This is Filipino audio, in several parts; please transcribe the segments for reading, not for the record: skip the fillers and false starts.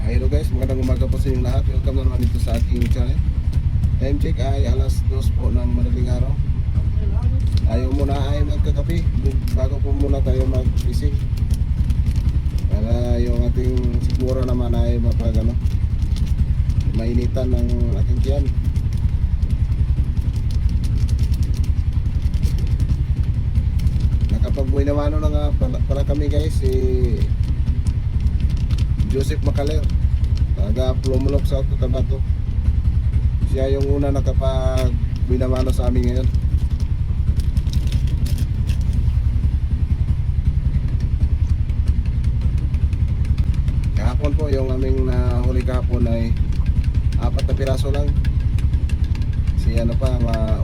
Hello guys, magandang umaga po sa inyong lahat. Welcome na naman dito sa ating channel. Time check ay alas 2 po ng madaling araw. Ayaw muna ay magkakape bago po muna tayo mag-ising, para yung ating siguro naman ay mainitan ng ating tiyan. Nakapag-buhay naman na nga pala kami guys, si Joseph Macaler, taga Plumulok, South Cotabato. Siya yung una nakapag-binamano sa amin ngayon. Kahapon po, yung aming nahuli kahapon ay 4 na piraso lang. Si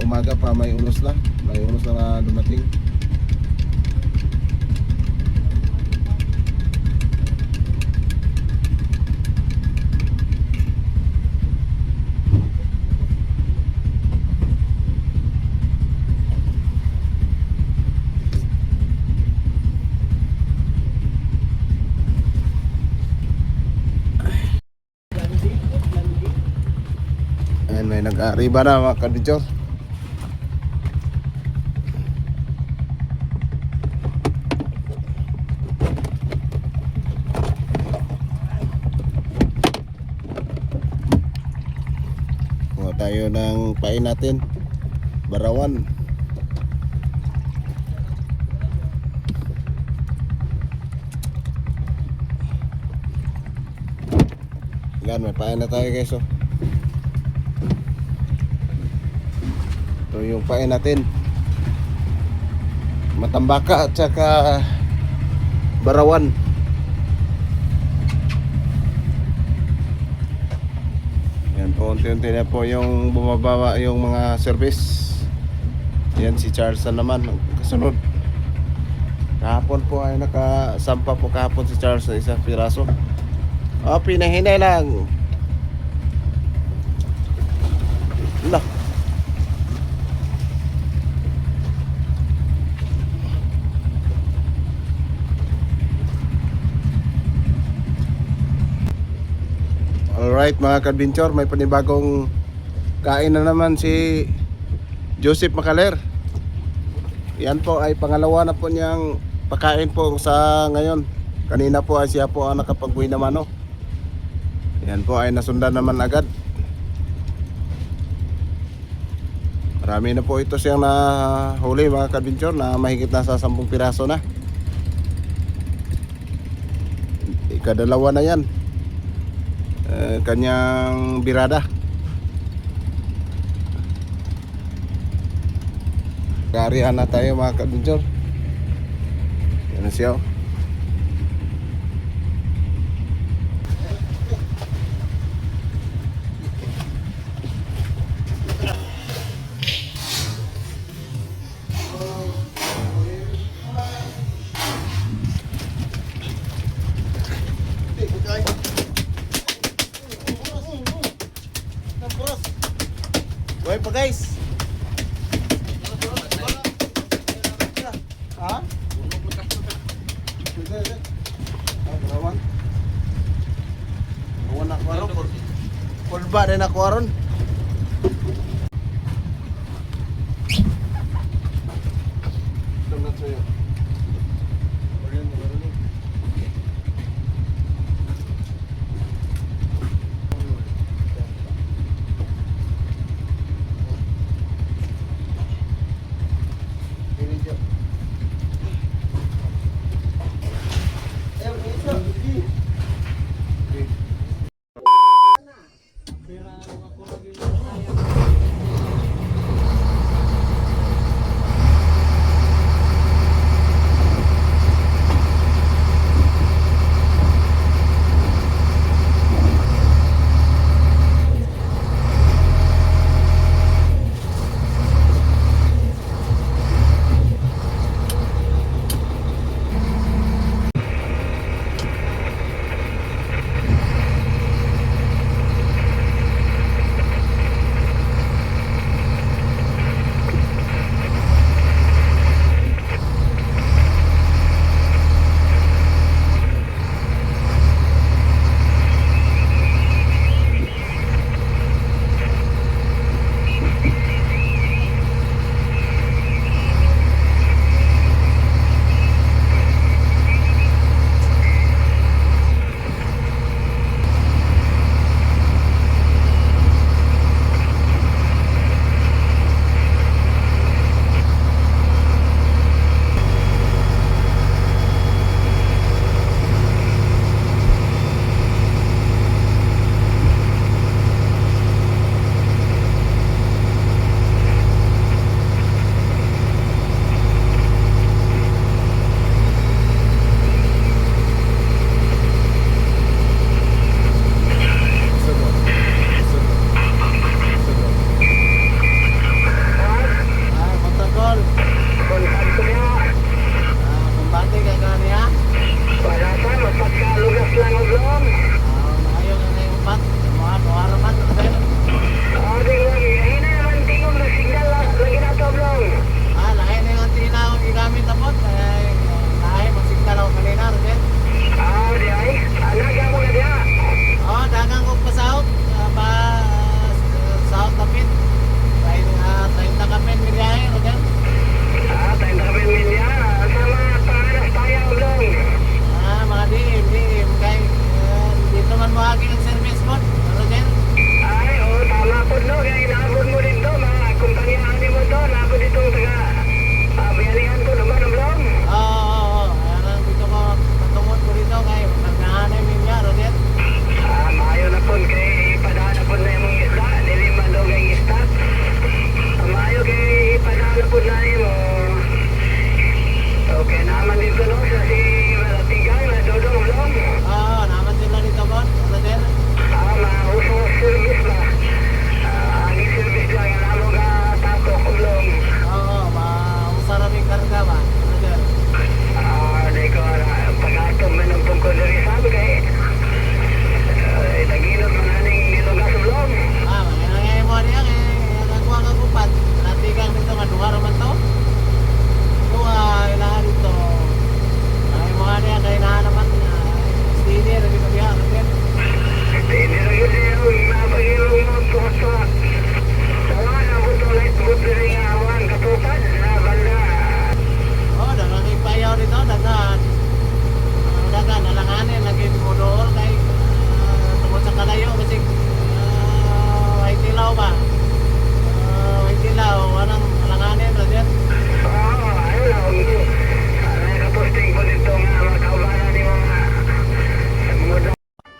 umaga pa may unos na dumating. May nag-arriba na mga kadidyor. Kuha tayo ng pain natin, barawan. Yan, may pain na tayo guys. Ito yung pain natin, matambaka at saka barawan. Yan po, unti-unti na po yung bumababa yung mga service. Yan si Charles naman kasunod. Kahapon po ay nakasampa po kahapon si Charles sa isang piraso. Pinahinay lang. Lah, alright mga ka-adventure, may panibagong kain na naman si Joseph Macaler. Yan po ay pangalawa na po niyang pakain po sa ngayon. Kanina po ay siya po ang nakapag-uwi naman. Yan po ay nasundan naman agad. Marami na po ito siyang nahuli mga ka-adventure, na mahigit na sa 10 piraso na. Ikadalawa na yan, kanyang birada. Karihan na tayo mga ka-adventure. Yan na siya. Buhay pa guys. Ha? Barawan. Barawan na kuwaron. Kulba din na kuwaron. Tumnat sa'yo.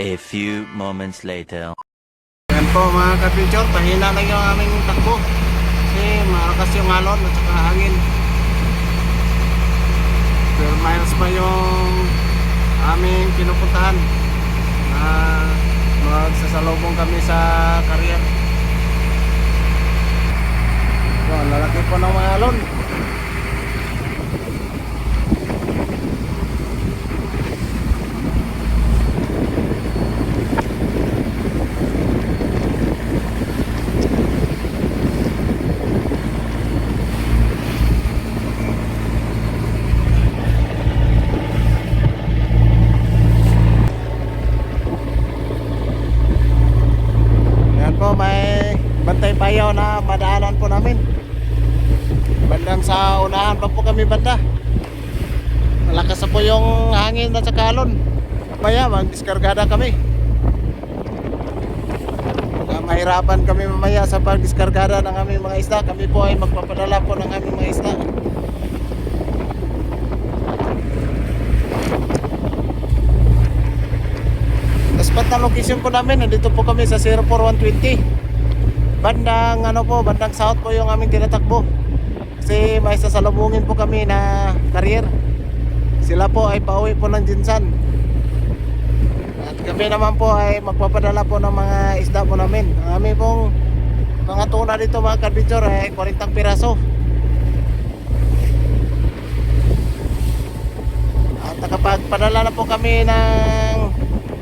A few moments later. Yan po mga ka-adventure, pahina lang yung aming takbo kasi malakas yung alon at saka hangin. 12 miles pa yung aming pinupuntahan na magsasalubong kami sa Carrier. So, ang lalaki po ng mga alon. May bantay payaw na madaanan po namin. Bandang sa unahan pa po kami banda. Malakas na po yung hangin at saka alon. Mamaya magdiskargada kami. Mahirapan kami mamaya sa pagdiskargada ng aming mga isda. Kami po ay magpapadala po ng aming mga isda. Spot na location po namin, nandito po kami sa 04120. Bandang bandang south po yung aming tinatakbo. Kasi may sasalubungin po kami na Carrier. Sila po ay pauwi po ng Jinsan. At kami naman po ay magpapadala po ng mga isda po namin. Ang aming pong mga tuna dito mga ka-adventure ay 40 piraso. At nakapagpadala na po kami ng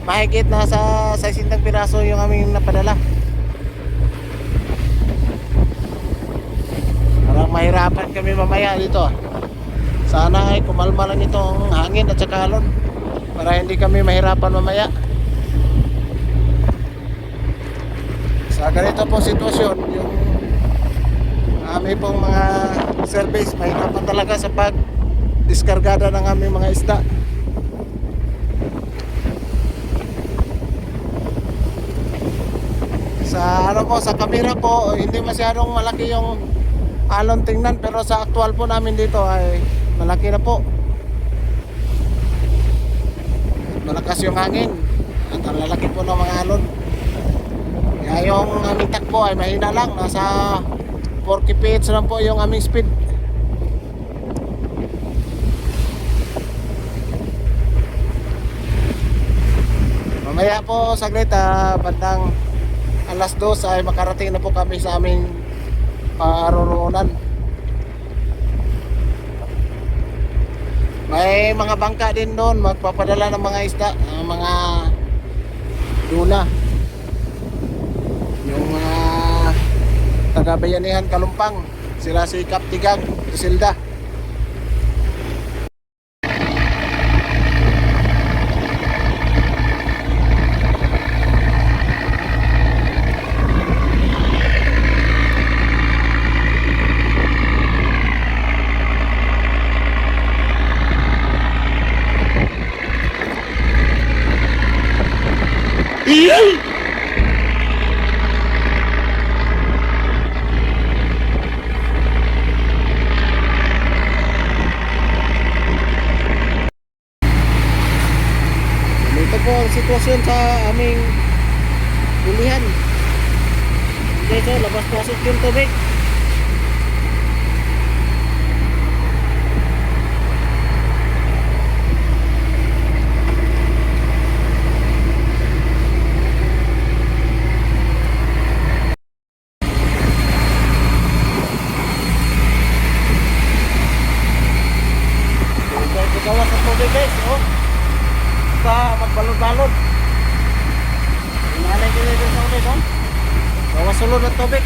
mahigit na sa 60 piraso yung aming napadala. Parang mahirapan kami mamaya dito. Sana ay kumalma lang itong hangin at saka alon para hindi kami mahirapan mamaya. Sa ganito pong sitwasyon, yung aming pong mga service mahirapan talaga sa pag-diskargada ng aming mga isda. Sa sa camera po hindi masyadong malaki yung alon tingnan, pero sa actual po namin dito ay malaki na po. Malakas yung hangin at ang lalaki po ng mga alon. Kaya yung aming takbo ay mahina lang, nasa 40 kph lang po yung aming speed. Mamaya po saglit, bandang alas 2 ay makarating na po kami sa aming paroroonan. May mga bangka din doon, magpapadala ng mga isda, mga tuna. Yung mga taga-Bayanihan Kalumpang, sila si Kaptigang, Isilda. Ito po ang sitwasyon sa aming bulihan. Okay, so labas-pasok yung tubig. Gawa sa tubig guys, oh. Basta magbalod-balod. Inalay ko dito sa tubig, oh. Gawa sulod ng tubig.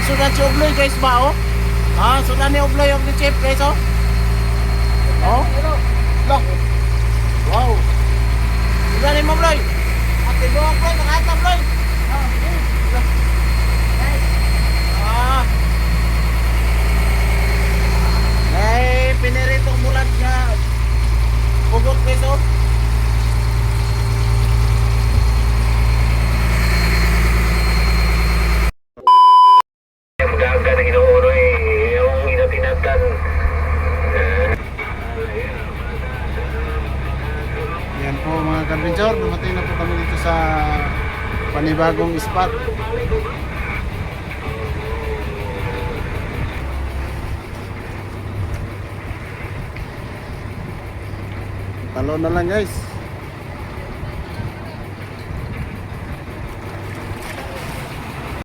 sudan si Ubloy guys ba oh? Ha, sudan ni Ubloy of the Chief guys oh? Oh? Loh. Wow. Sudan ni Ubloy. Ate mo Ubloy, nakata Ubloy. Ah. Ay, piniritong mulat nga. Pugot guys oh. Daga na inuuroy yung inatinatan. Yan po mga kadventure, dumating na po kami dito sa panibagong spot. Talo na lang guys.